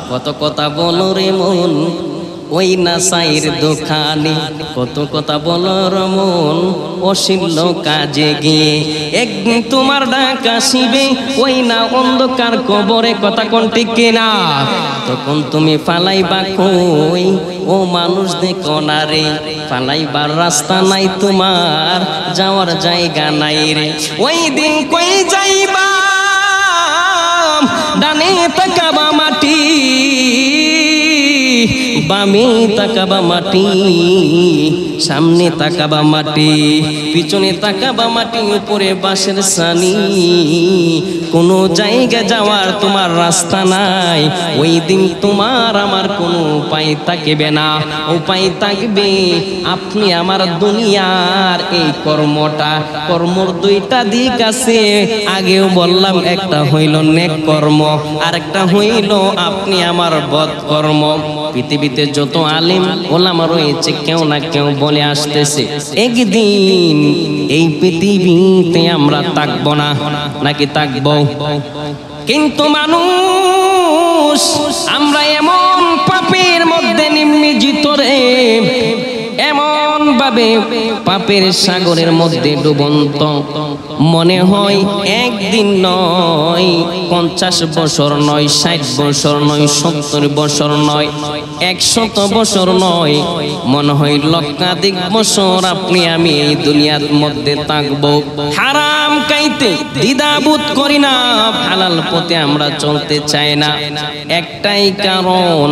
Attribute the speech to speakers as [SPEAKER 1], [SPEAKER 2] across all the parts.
[SPEAKER 1] কত কথা বলো রে মন ওই নাসাইর দোকানে, কত কথা বলো রে মন অশীল কাজে গিয়ে। একদিন তোমার ডাক আসিবে ওই না অন্ধকার কবরে, কথা কোন ঠিক কিনা? তখন তুমি ফালাইবা কই ও মানুষ দেখো না রে, ফালাইবার রাস্তা নাই তোমার, যাওয়ার জায়গা নাই রে। ওই দিন কই যাইবা, ডানে তাকাবা মাটি, বামে তাকাবা মাটি, সামনে তাকাবা মাটি, পিছনে তাকাবা মাটি, উপরে বাঁশের ছানি, কোনো জায়গা যাওয়ার তোমার রাস্তা নাই। ওই দিন তোমার আমার কোনো উপায় থাকবে না, উপায় থাকবে আপনি আমার দুনিয়ার এই কর্মটা। কর্মর দুইটা দিক আছে, আগেও বললাম, একটা হইল নেক কর্ম, আরেকটা হইল আপনি আমার বদ কর্ম। পৃথিবীতে যত আলিম ওলামা রয়েছে, কেউ না কেউ বলে আসতেছে একদিন এই পৃথিবীতে আমরা থাকবো না, নাকি থাকবো? কিন্তু মানুষ আমরা এমন পাপের মধ্যে নিমজ্জিত রে, এমন ভাবে পাপের সাগরের মধ্যে ডুবন্ত, মনে হয় একদিন নয়, 50 বছর নয়, 60 বছর নয়, 70 বছর নয়, 100 বছর নয়, মনে হয় লক্ষাধিক বছর আপনি আমি এই দুনিয়ার মধ্যে থাকবো। হারাম খাইতে দ্বিধাবোধ করি না, হালাল পথে আমরা চলতে চাই না। একটাই কারণ,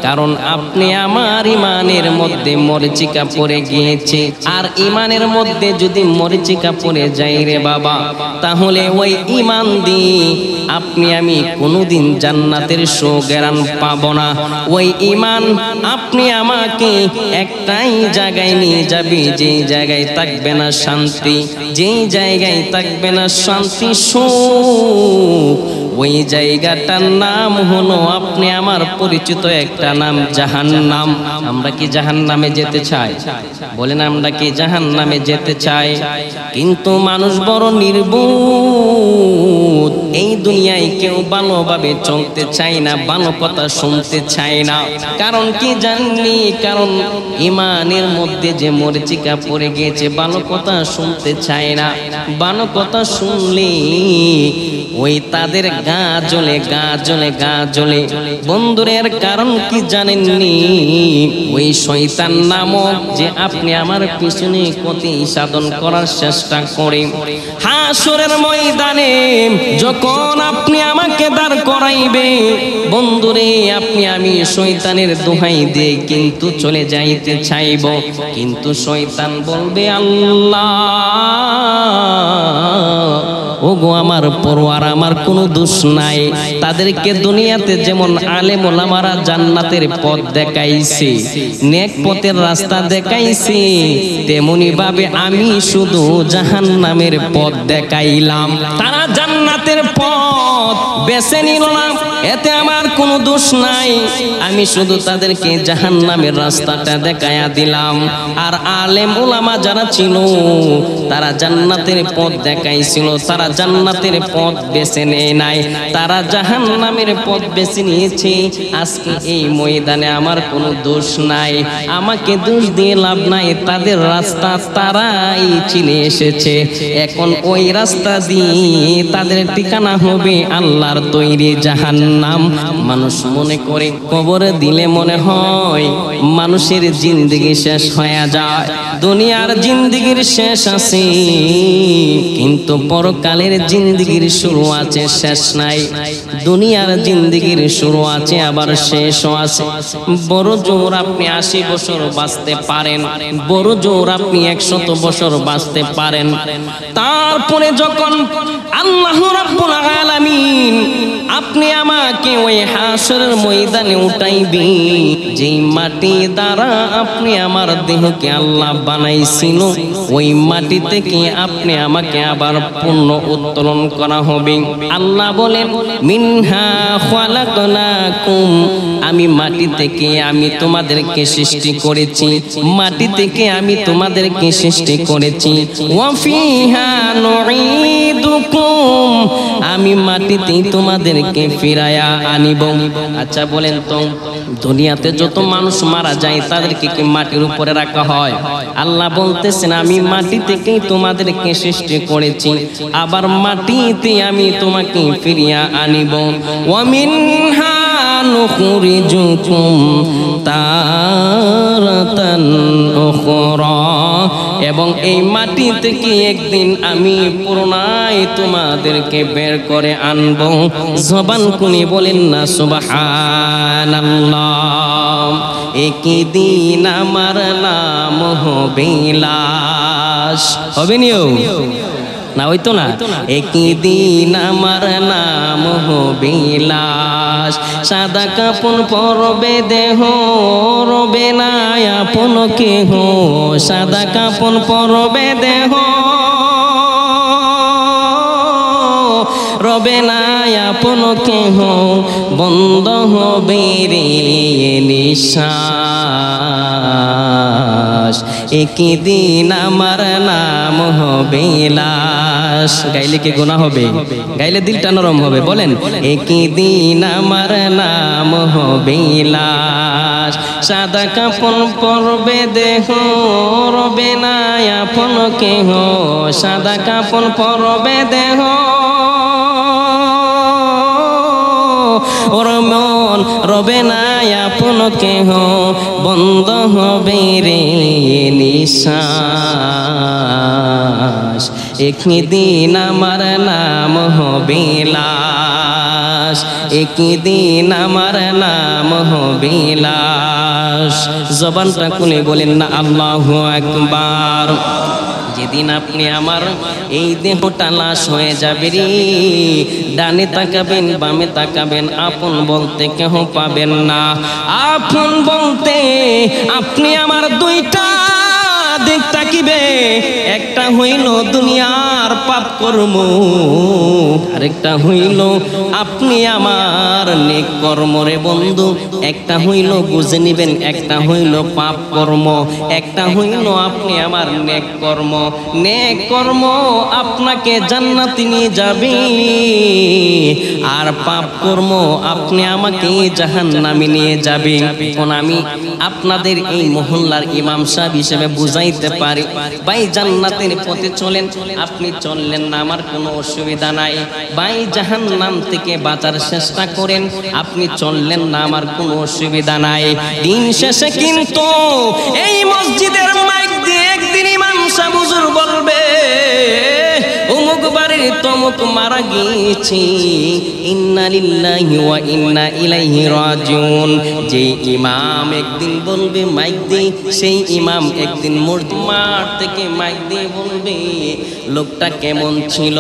[SPEAKER 1] কারণ আপনি আমার ইমানের মধ্যে মরিচিকা পড়ে গিয়েছে। আর ইমানের মধ্যে যদি মরিচিকা পড়ে যাই রে বাবা, তাহলে ওই ইমান দিয়ে আপনি আমি কোনোদিন জান্নাতের সুগ্রাণ পাবো না। ওই ইমান আপনি আমাকে একটাই জায়গায় নিয়ে যাবে, যেই জায়গায় থাকবে না শান্তি, যেই জায়গায় থাকবে না শান্তি সুখ, ওই জায়গাটার নাম হলো আপনি আমার পরিচিত একটা নাম, জাহান্নাম। আমরা কি জাহান্নামে যেতে চাই? বলেন, আমরা কি জাহান্নামে যেতে চাই? কিন্তু মানুষ বড় নির্বোধ, এই দুনিয়ায় কেউ ভালোভাবে চলতে চায় না, ভালো কথা শুনতে চায় না। কারণ কি জাননি? কারণ ইমানের মধ্যে যে মরিচিকা পড়ে গিয়েছে, ভালো কথা শুনতে চায় না। ভালো কথা শুনলে ওই তাদের গা জ্বলে, গা জ্বলে, গা জ্বলে। বন্ধুরের কারণ কি জানেননি? ওই শয়তান নামক যে আপনি আমার পিছনে ক্ষতি সাধন করার চেষ্টা করে, হাসরের ময়দানে যখন আপনি আমাকে দাঁড় করাইবে, বন্ধুরে আপনি আমি শয়তানের দোহাই দিয়ে কিন্তু চলে যাইতে চাইব, কিন্তু শয়তান বলবে আল্লাহ, ওগো আমার পরওয়ার, আমার কোনো দোষ নাই। তাদেরকে দুনিয়াতে যেমন আলেম ওলামারা জান্নাতের পথ দেখাইছে, নেক পথের রাস্তা দেখাইছে, তেমনি ভাবে আমি শুধু জাহান্নামের পথ দেখাইলাম। তারা জান্নাতের পথ বেছে নিল না, এতে আমার কোনো দোষ নাই। আমি শুধু তাদেরকে জাহান্নামের রাস্তাটা দেখায়া দিলাম। আর আলেম ওলামা যারা ছিল, তারা জান্নাতের পথ দেখাইছিল, তারা জান্নাতের পথ বেছে নেয় নাই, তারা জাহান্নামের পথ বেছে নিয়েছে। আজকে এই ময়দানে আমার কোনো দোষ নাই, আমাকে দোষ দিয়ে লাভ নাই, তাদের রাস্তা তারাই চিনে এসেছে। এখন ওই রাস্তা দিয়ে তাদের ঠিকানা হবে আল্লাহর তৈরি জাহান্নাম। মানুষ মনে করে কবরে দিলে মনে হয় মানুষের জিন্দেগি শেষ হয়ে যায়, দুনিয়ার জিন্দেগির শেষ আছে, কিন্তু পরকালের জিন্দেগির শুরু আছে, শেষ নাই। দুনিয়ার জিন্দেগির শুরু আছে, আবার শেষও আছে। বড় জোর আপনি 80 বছর বাঁচতে পারেন, বড় জোর আপনি 100 বছর বাঁচতে পারেন। তারপরে যখন আল্লাহ রাব্বুল আলামিন আপনি আমাকে ওই হাসরের ময়দানে উঠাইবে, যেই মাটি দ্বারা আপনি আমার দেহকে আল্লাহ বানাইছিল, ওই মাটি থেকে আপনি আমাকে আবার পুনঃ উত্তোলন করা হবে। আল্লাহ বলেন, মিনহা খালাকনাকুম, আমি মাটি থেকে আমি তোমাদেরকে সৃষ্টি করেছি, মাটি থেকে আমি তোমাদেরকে সৃষ্টি করেছি। ওয়া ফিহা নুঈদুকুম, আমি মাটিতেই তোমাদেরকে ফিরায়া আনিব। আচ্ছা বলেন তো, দুনিয়াতে যত মানুষ মারা যায় তাদেরকে কি মাটির উপরে রাখা হয়? আল্লাহ বলতেছেন আমি মাটি থেকেই তোমাদেরকে সৃষ্টি করেছি, আবার মাটিতে আমি তোমাকে ফিরিয়া আনিব। ওয়া মিনহা নুখরিজুকুম তারাতান উখরা, এবং এই মাটি থেকে একদিন আমি পুনরায় তোমাদেরকে বের করে আনব। জবান খুলে বলেন না সুবহানাল্লাহ। একই দিন আমার নাম হবে লাশ, হবে নিও না, ওই তো না, একই দিন আমার নাম হবে লাশ। সাদা কাপড় পরবে দেহ, রবে না আপন কেহ, সাদা কাপড় পরবে দেহ, রবে না আপন কেহ, বন্ধ হবে রে নিঃশ্বাস। একই দিন আমার নাম হবে লাশ। গাইলে কি গুনাহ হবে? গাইলে দিলটা নরম হবে। বলেন একই দিন আমার নাম হবে লাশ। সাদা কাপড় পরবে দেহ, রবে না আপন কেহ, সাদা কাপড় পরবে দেহ, ওর মন রবে না আপন কেহ, বন্ধ হবে রে নিঃশ্বাস। একই দিন আমার নাম হবে লাশ, একই দিন আমার নাম হবে লাশ। জবানটা খুলে বলেন না আল্লাহু আকবার। যেদিন আপনি আমার এই দেহটা লাশ হয়ে যাবে রে, ডানে তাকাবেন বামে তাকাবেন, আপন বলতে কেহ পাবেন না। আপন বলতে আপনি আমার দুইটা দিক তাকিবে, একটা হইল দুনিয়ার পাপ কর্ম, আরেকটা হইল আপনি আমার নেক কর্ম রে বন্ধু। একটা হইল বুঝে নিবেন, একটা হইল পাপ কর্ম, একটা হইল আপনি আমার নেক কর্ম। নেক কর্ম আপনাকে জান্নাতে নিয়ে যাবে, আর পাপ কর্ম আপনি আমাকে জাহান্নামে নিয়ে যাবে। এখন আমি আপনাদের এই মহল্লার ইমাম সাহেব হিসেবে বুঝাইতে পারি, ভাই জান্নাতের পথে চলেন, আপনি চললেন না আমার কোনো অসুবিধা নাই। ভাই জাহান্নাম থেকে বাঁচার চেষ্টা করেন, আপনি চললেন না আমার কোনো অসুবিধা নাই। দিন শেষে কিন্তু এই মসজিদের মাইক দিয়ে একদিন ইমাম সাহেব হুজুর বলবে অমুক বাড়ির তমুক মারা গিয়েছি, ইন্না লিল্লাহি ওয়া ইন্না ইলাইহি রাজিউন। যে ইমাম একদিন বলবে মাইক দিয়ে, সেই ইমাম একদিন মাঠ থেকে মাইক দিয়ে বলবে লোকটা কেমন ছিল,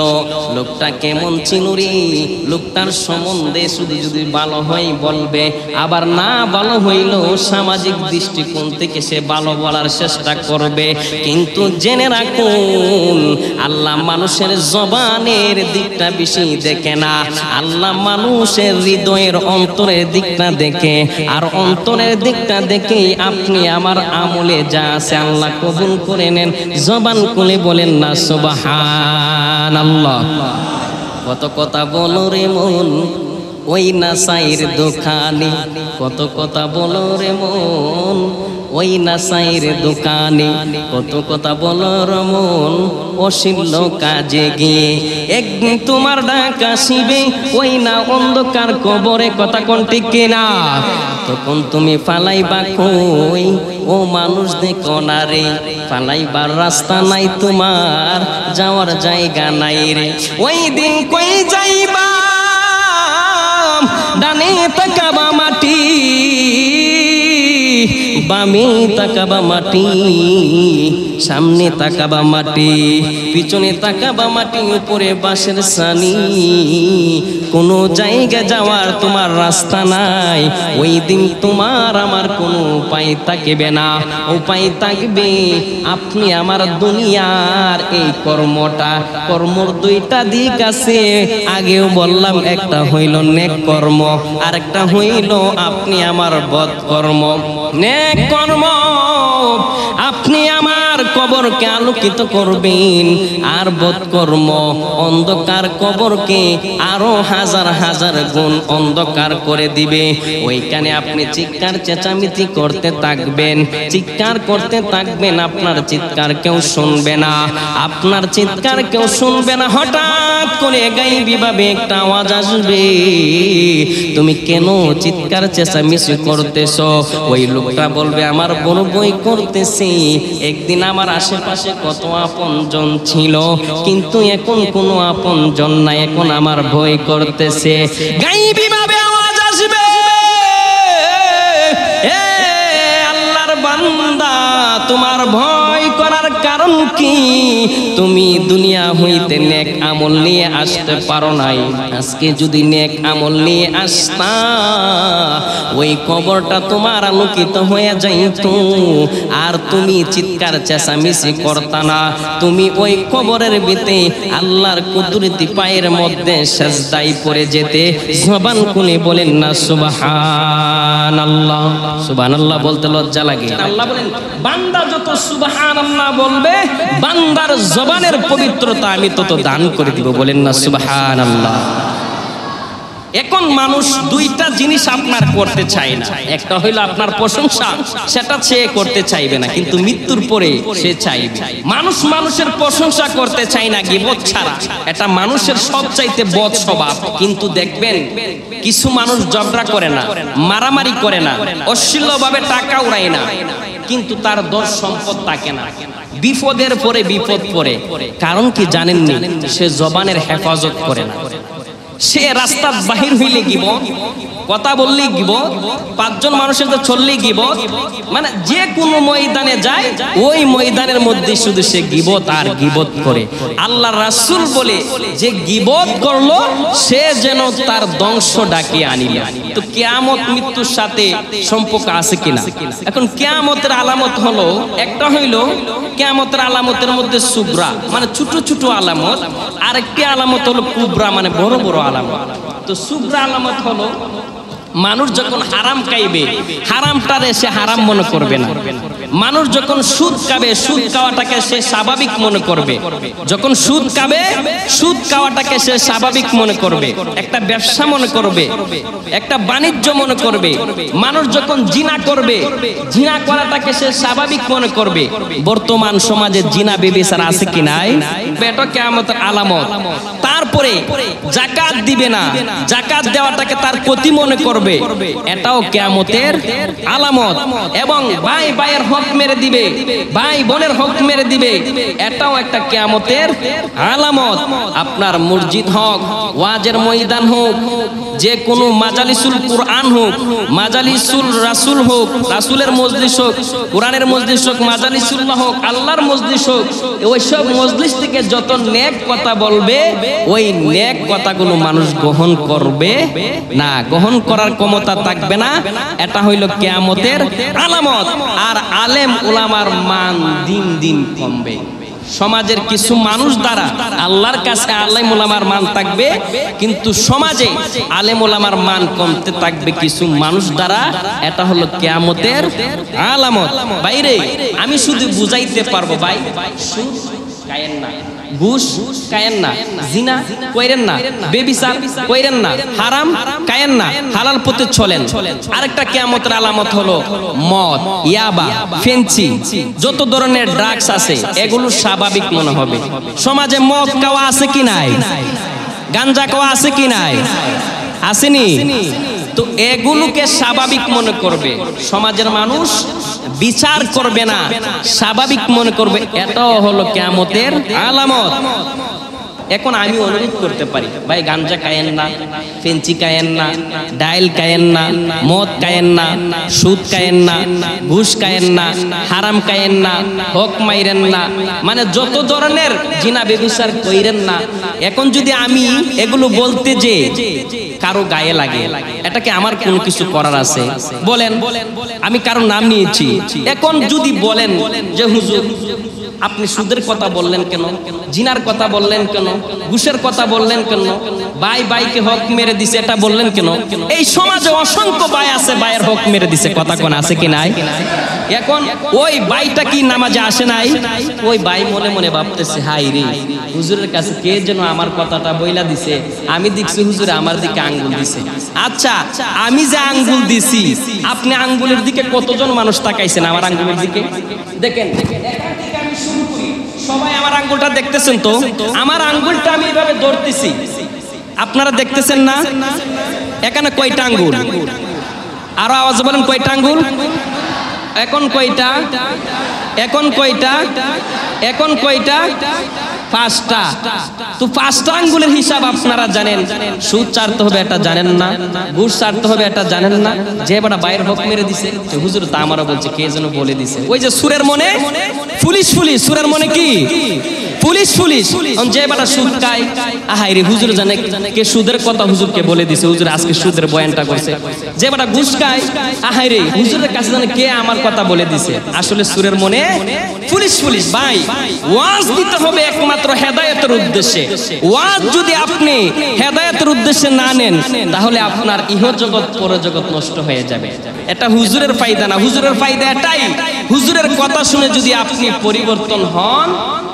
[SPEAKER 1] লোকটা কেমন ছিল রে। লোকটার সম্বন্ধে শুধু যদি ভালো হয় বলবে, আবার না ভালো হইলেও সামাজিক দৃষ্টিকোণ থেকে সে ভালো বলার চেষ্টা করবে। কিন্তু জেনে রাখুন আল্লাহ মানুষের জবানের দিকটা বেশি দেখে না, আল্লাহ মানুষের হৃদয়ের অন্তরের দিকটা দেখে। আর অন্তরের দিকটা দেখে আপনি আমার আমলে যা আছে আল্লাহ কবুল করে নেন। জবান খুলে বলেন না সুবহানাল্লাহ। কত কথা বলো রে মন ওই নাসাইর দোকানে, কত কথা বলো রে মন ওই নাসাইর দোকানে, কত কথা বলো রে মন অশীল কাজে গিয়ে। একদিন তোমার ডাক আসিবে ওই না অন্ধকার কবরে, কথা কোন ঠিক কিনা? তখন তুমি ফালাইবা কই ও মানুষ দেখো না রে, ফালাইবার রাস্তা নাই তোমার, যাওয়ার জায়গা নাই রে। ওই দিন কই যাইবা, ডানে তাকাবা মাটি, বামে তাকাবা মাটি, সামনে তাকাবা মাটি। পিছনে তাকাবা মাটি উপরে বাঁশের ছানি কোনো জায়গা যাওয়ার তোমার রাস্তা নাই ওই দিন তোমার আমার কোনো উপায় থাকবে না উপায় থাকবে আপনি আমার দুনিয়ার এই কর্মর দুইটা দিক আছে আগেও বললাম একটা হইল নেক কর্ম আর একটা হইল আপনি আমার বদ কর্ম নেক কর্ম আপনি আমার কবরকে আলোকিত করবেন আর বদকর্ম অন্ধকার কবরকে আরো হাজার হাজার গুণ অন্ধকার করে দিবে ওইখানে আপনি চিৎকার চেঁচামেচি করতে থাকবেন চিৎকার করতে থাকবেন আপনার চিৎকার কেউ শুনবে না আপনার চিৎকার কেউ শুনবে না হঠাৎ করে গায়েবী ভাবে একটা আওয়াজ আসবে তুমি কেন চিৎকার চেঁচামেচি করতেছো ওই লোকটা বলবে আমার বড় বই করতেছি একদিন আমার আশেপাশে কত আপনজন ছিল কিন্তু এখন কোনো আপনজন নাই এখন আমার ভয় করতেছে গায়েবী ভাবে আওয়াজ আসবে এ আল্লাহর বান্দা তোমার ভয় করার কারণ কি তুমি দুনিয়া হইতে নেক আমল নিয়ে আসতে পারো নাই আজকে যদি নেক আমল নিয়ে আসতা ওই কবরটা তোমার আলোকিত হয়ে যাইতো আর তুমি চিৎকার চেঁচামেচি করতা না তুমি ওই কবরের ভিতরে আল্লাহর কুদরতি পায়ের মধ্যে সিজদায় পড়ে যেতে জবান খুলে বলেন না সুবহানাল্লাহ সুবহানাল্লাহ বলতে লজ্জা লাগে আল্লাহ বলেন বান্দা যত সুবহানাল্লাহ বলবে বান্দার জবানের পবিত্রতা আমি তত দান করে দিব বলেন না সুবহানাল্লাহ এখন মানুষ দুইটা জিনিস আপনার করতে চায় না একটা হইলো আপনার প্রশংসা সেটা সে করতে চাইবে না কিন্তু মৃত্যুর পরে সে চাইবে মানুষ মানুষের প্রশংসা করতে চায় না গীবত ছাড়া এটা মানুষের সবচাইতে বদ স্বভাব কিন্তু দেখবেন কিছু মানুষ ঝগড়া করে না মারামারি করে না অশ্লীলভাবে টাকা উড়ায় না কিন্তু তার দশ সম্পদ থাকে না বিপদের পরে বিপদ পড়ে কারণ কি জানেননি সে জবানের হেফাজত করে না সে রাস্তা বাহির হইলে গিবত কথা বললে গিবত পাঁচজন মানুষের তো চললে গিবত মানে যে কোনো ময়দানে যায় ওই ময়দানের মধ্যে শুধু সে গিবত আর গিবত করে আল্লাহ রাসূল বলে যে গিবত করলো সে যেন তার ধ্বংস ডাকিয়ে আনিল তো কিয়ামত মৃত্যুর সাথে সম্পর্ক আছে কিনা এখন কিয়ামতের আলামত হলো একটা হইলো কিয়ামতের আলামতের মধ্যে সুগরা মানে ছোট ছোট আলামত আরেকটি আলামত হলো কুবরা মানে বড় বড় আলামত তো সুগরা আলামত হলো মানুষ যখন হারাম খাইবে হারামটারে সে হারাম মনে করবে না মানুষ যখন সুদ খাবে সুদ খাওয়াটাকে সে স্বাভাবিক মনে করবে যখন সুদ খাবে সুদ খাওয়াটাকে সে স্বাভাবিক মনে করবে একটা ব্যবসা মনে করবে একটা বাণিজ্য মনে করবে মানুষ যখন জিনা করবে জিনা করাটাকে সে স্বাভাবিক মনে করবে বর্তমান সমাজে জিনা ব্যভিচার আছে কি নাই এটা কিয়ামতের আলামত তারপরে যাকাত দিবে না যাকাত দেওয়াটাকে তার ক্ষতি মনে করবে এটাও কিয়ামতের আলামত এবং ভাই ভাইয়ের হক মেরে দিবে ভাই বোনের হক মেরে দিবে এটাও একটা কিয়ামতের আলামত আপনার মসজিদ হোক ওয়াজের ময়দান হোক যে কোনো মাজালিসুল কুরআন হোক মাজালিসুল রাসূল হোক রাসূলের মজলিস হোক কোরআনের মজলিস হোক মাজালিসুল্লাহ হোক আল্লাহর মজলিস হোক ওই সব মজলিস থেকে যত নেক কথা বলবে ওই নেক কথাগুলো মানুষ গ্রহণ করবে না গ্রহণ করার ক্ষমতা থাকবে না এটা হইল কিয়ামতের আলামত আর আলেম উলামার মান দিন দিন কমবে সমাজের কিছু মানুষ দ্বারা আল্লাহর কাছে আলেম উলামার মান থাকবে কিন্তু সমাজে আলেম উলামার মান কমতে থাকবে কিছু মানুষ দ্বারা এটা হলো কিয়ামতের আলামত বাইরে আমি শুধু বুঝাইতে পারবো ভাই সুদ খায়েন না ঘুষ খায়েন না জিনা কইরেন না বেবিচার কইরেন না হারাম খায়েন না হালাল পথে চলেন আরেকটা কিয়ামতের আলামত হলো মদ ইয়াবা ফেন্সি যত ধরনের ড্রাগস আছে এগুলো স্বাভাবিক মনে হবে সমাজে মদ খাওয়া আছে কি নাই গাঞ্জা খাওয়া আছে কি নাই আসেনি তো এগুলোকে স্বাভাবিক মনে করবে সমাজের মানুষ বিচার করবে না স্বাভাবিক মনে করবে এটাও হলো কিয়ামতের আলামত এখন আমি অনুরোধ করতে পারি, ভাই গাঞ্জা খায়েন না, ফেঞ্চি খায়েন না, ডাইল খায়েন না, মদ খায়েন না, সুদ খায়েন না, ঘুষ খায়েন না, হারাম খায়েন না, হক মাইরেন না, মানে যত ধরনের জিনা ব্যভিচার কইরেন না। এখন যদি আমি এগুলো বলতে যে কারো গায়ে লাগে, এটাকে আমার কোনো কিছু করার আছে? বলেন, আমি কারো নাম নিয়েছি, এখন যদি বলেন যে হুজুর আপনি সুদের কথা বললেন কেন, জিনার কথা বললেন কেন, ঘুষের কথা বললেন কেন, ভাই ভাইকে হক মেরে দিছে এটা বললেন কেন? এই সমাজে অসংখ্য ভাই আছে, ভাইয়ের হক মেরে দিছে, কথা কোন আছে কি নাই? এখন ওই ভাইটা কি নামাজে আসে নাই? ওই ভাই মনে মনে ভাবতেছে, হাই রে হুজুরের কাছে কে যেন আমার কথাটা বইলা দিছে, আমি দেখছি হুজুরে আমার দিকে আঙ্গুল দিছে। আচ্ছা, আমি যে আঙ্গুল দিছি, আপনি আঙ্গুলের দিকে কতজন মানুষ তাকাইছেন আমার আঙ্গুলের দিকে? দেখেন, সবাই আমার আঙ্গুলটা দেখতেছেন তো? আমার আঙ্গুলটা আমি এভাবে ধরতেছি, আপনারা দেখতেছেন না? এখানে কয়টা আঙ্গুল? আরো আওয়াজ বলেন, কয়টা আঙ্গুল? এখন কয়টা? এখন কয়টা? এখন কয়টা? পাঁচটা। তো পাঁচটা আঙ্গুলের হিসাব আপনারা জানেন। সুদ ছাড়তে হবে এটা জানেন না, ঘুষ ছাড়তে হবে এটা জানেন না। যে বড় বাইরের হক মেরে দিছে, হুজুর তা আমারও বলছে, কে যেন বলে দিছে। ওই যে সুরের মনে পুলিশ পুলিশ, সুরের মনে কি পুলিশ পুলিশ। যে বড় সুদ খায়, আহাই রে হুজুর জানে কে সুদের কথা হুজুরকে বলে দিছে, হুজুর আজকে সুদের বয়ানটা করছে। যে বড় ঘুষ খায়, আহাই রে হুজুরের কাছে জানে কে আমার কথা বলে দিছে। আসলে সুরের মনে পুলিশ পুলিশ। ভাই ওয়াজ দিতে হবে একমাত্র হেদায়েতের উদ্দেশ্যে। ওয়াজ যদি আপনি হেদায়েতের উদ্দেশ্যে না নেন, তাহলে আপনার ইহজগৎ পরজগৎ নষ্ট হয়ে যাবে। এটা হুজুরের ফায়দা না, হুজুরের ফায়দা এটাই, হুজুরের কথা শুনে যদি আপনি পরিবর্তন হন,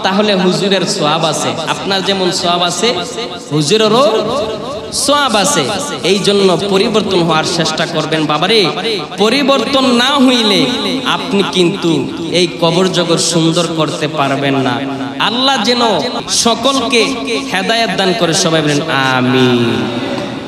[SPEAKER 1] তাহলে হুজুরের সওয়াব আছে। আপনার যেমন সওয়াব আছে, হুজুরেরও সওয়াব আছে। এই জন্য পরিবর্তন হওয়ার চেষ্টা করবেন বাবারে। পরিবর্তন না হইলে আপনি কিন্তু এই কবর জগৎ সুন্দর করতে পারবেন না। আল্লাহ যেন সকলকে হেদায়েত দান করে, সবাই বলেন আমিন।